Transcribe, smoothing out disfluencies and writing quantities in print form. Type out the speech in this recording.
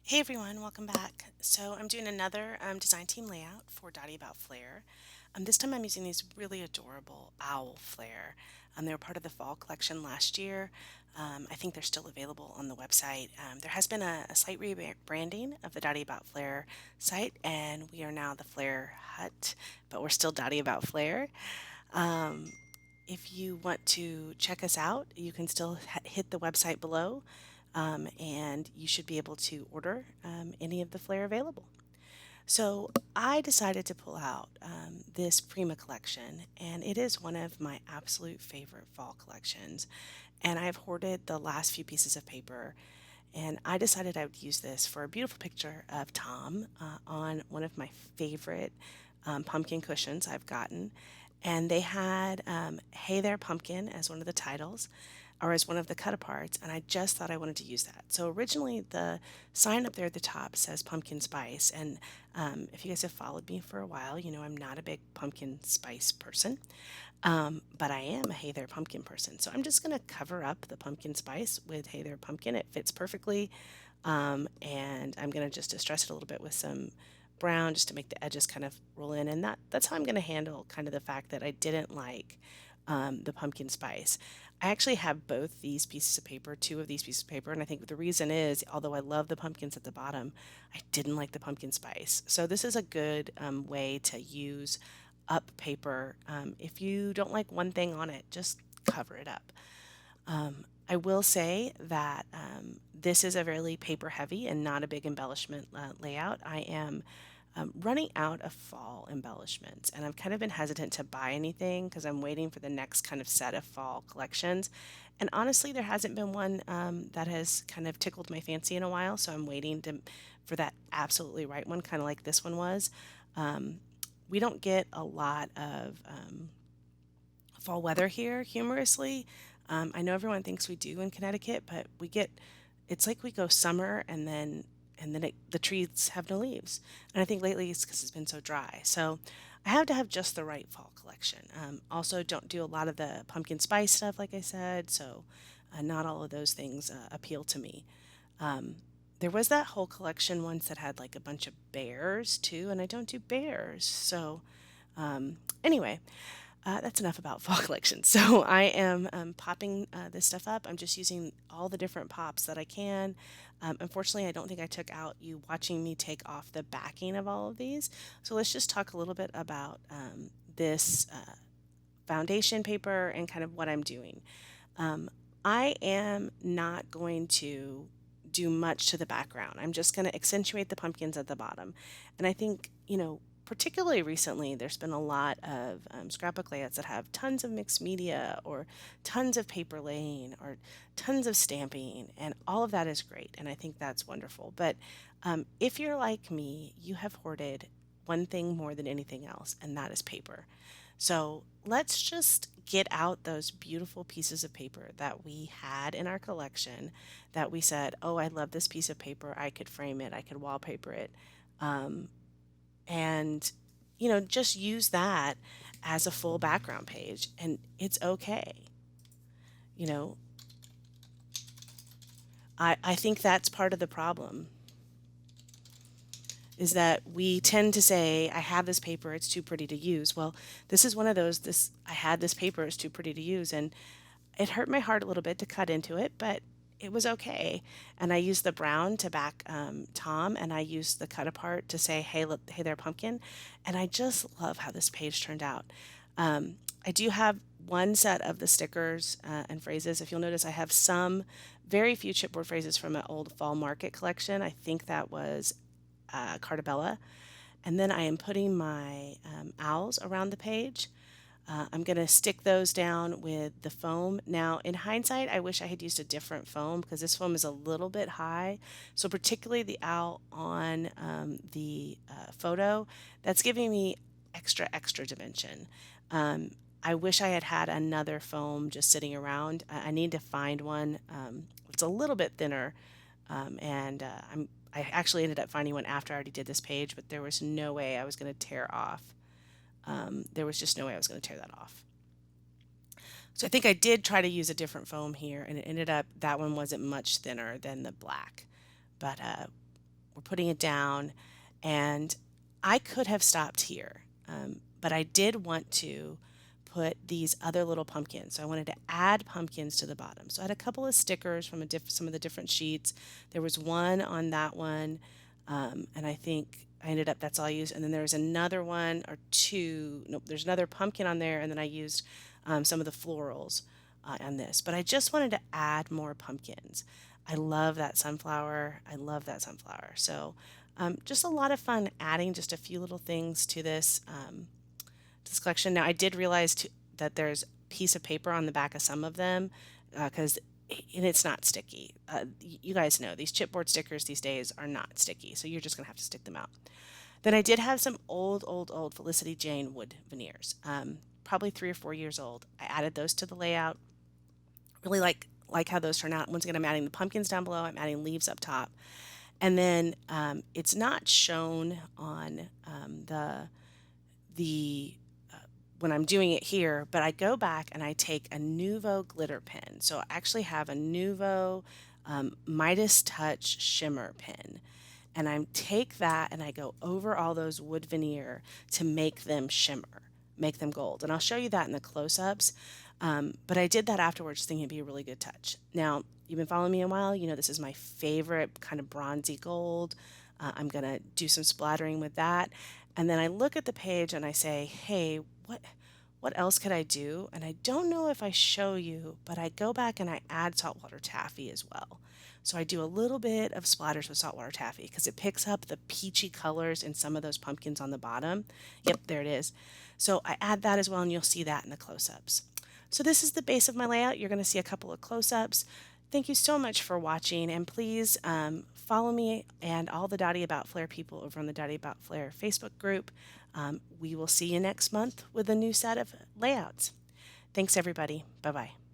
Hey everyone, welcome back. So I'm doing another design team layout for Dotty About Flair. This time I'm using these really adorable owl flare. They were part of the fall collection last year. I think they're still available on the website. There has been a slight rebranding of the Dotty About Flair site, and we are now the Flair Hut, but we're still Dotty About Flair. Um, if you want to check us out, you can still hit the website below, and you should be able to order any of the flair available. So I decided to pull out this Prima collection, and it is one of my absolute favorite fall collections. And I've hoarded the last few pieces of paper, and I decided I would use this for a beautiful picture of Tom on one of my favorite pumpkin cushions I've gotten. And they had Hey There Pumpkin as one of the titles, or as one of the cut aparts, and I just thought I wanted to use that. So originally the sign up there at the top says pumpkin spice, and if you guys have followed me for a while, you know I'm not a big pumpkin spice person, but I am a Hey There Pumpkin person. So I'm just going to cover up the pumpkin spice with Hey There Pumpkin. It fits perfectly, and I'm going to just distress it a little bit with some brown just to make the edges kind of roll in, and that's how I'm going to handle kind of the fact that I didn't like the pumpkin spice. I actually have both these pieces of paper, two of these pieces of paper, and I think the reason is, although I love the pumpkins at the bottom, I didn't like the pumpkin spice. So this is a good way to use up paper. If you don't like one thing on it, just cover it up. I will say that this is a really paper heavy and not a big embellishment layout. I am running out of fall embellishments, and I've kind of been hesitant to buy anything because I'm waiting for the next kind of set of fall collections. And honestly, there hasn't been one that has kind of tickled my fancy in a while, so I'm waiting for that absolutely right one, kind of like this one was. We don't get a lot of fall weather here, humorously. I know everyone thinks we do in Connecticut, but it's like we go summer and then the trees have no leaves. And I think lately it's because it's been so dry. So I have to have just the right fall collection. Also, don't do a lot of the pumpkin spice stuff, like I said. So not all of those things appeal to me. There was that whole collection once that had like a bunch of bears too, and I don't do bears. So anyway, that's enough about fall collections. So I am popping this stuff up. I'm just using all the different pops that I can. Unfortunately, I don't think I took out you watching me take off the backing of all of these. So let's just talk a little bit about this foundation paper and kind of what I'm doing. I am not going to do much to the background. I'm just going to accentuate the pumpkins at the bottom. And I think, particularly recently, there's been a lot of scrapbook layouts that have tons of mixed media or tons of paper laying or tons of stamping, and all of that is great. And I think that's wonderful. But if you're like me, you have hoarded one thing more than anything else, and that is paper. So let's just get out those beautiful pieces of paper that we had in our collection that we said, oh, I love this piece of paper. I could frame it, I could wallpaper it. And, just use that as a full background page, and it's okay. You know, I think that's part of the problem is that we tend to say, I have this paper, it's too pretty to use. Well, this is one of those, I had this paper, it's too pretty to use. And it hurt my heart a little bit to cut into it, but it was okay. And I used the brown to back Tom, and I used the cut apart to say, hey, look, hey there, pumpkin. And I just love how this page turned out. I do have one set of the stickers and phrases. If you'll notice, I have some very few chipboard phrases from an old fall market collection. I think that was Cartabella. And then I am putting my owls around the page. I'm going to stick those down with the foam. Now, in hindsight, I wish I had used a different foam because this foam is a little bit high. So particularly the owl on the photo, that's giving me extra dimension. I wish I had had another foam just sitting around. I need to find one. It's a little bit thinner, and I actually ended up finding one after I already did this page, but there was no way I was going to tear off. There was just no way I was going to tear that off. So I think I did try to use a different foam here, and it ended up that one wasn't much thinner than the black. But we're putting it down, and I could have stopped here, but I did want to put these other little pumpkins. So I wanted to add pumpkins to the bottom. So I had a couple of stickers from some of the different sheets. There was one on that one, and I think I ended up that's all I used. And then there was another one or two. Nope, there's another pumpkin on there, and then I used some of the florals on this. But I just wanted to add more pumpkins. I love that sunflower. I love that sunflower. So just a lot of fun adding just a few little things to this collection. Now I did realize that there's a piece of paper on the back of some of them because and it's not sticky. You guys know these chipboard stickers these days are not sticky, so you're just gonna have to stick them out. Then I did have some old Felicity Jane wood veneers, probably 3 or 4 years old. I added those to the layout. Really like how those turn out. Once again, I'm adding the pumpkins down below. I'm adding leaves up top, and then it's not shown on the when I'm doing it here, but I go back and I take a Nuvo glitter pen. So I actually have a Nuvo Midas Touch shimmer pen. And I take that and I go over all those wood veneer to make them shimmer, make them gold. And I'll show you that in the close-ups. But I did that afterwards thinking it'd be a really good touch. Now, you've been following me a while. You know this is my favorite kind of bronzy gold. I'm going to do some splattering with that. And then I look at the page and I say, hey, what else could I do? And I don't know if I show you, but I go back and I add saltwater taffy as well. So I do a little bit of splatters with saltwater taffy because it picks up the peachy colors in some of those pumpkins on the bottom. Yep, there it is. So I add that as well, and you'll see that in the close-ups. So this is the base of my layout. You're going to see a couple of close-ups. Thank you so much for watching, and please follow me and all the Dottie About Flair people over on the Dottie About Flair Facebook group. We will see you next month with a new set of layouts. Thanks, everybody. Bye-bye.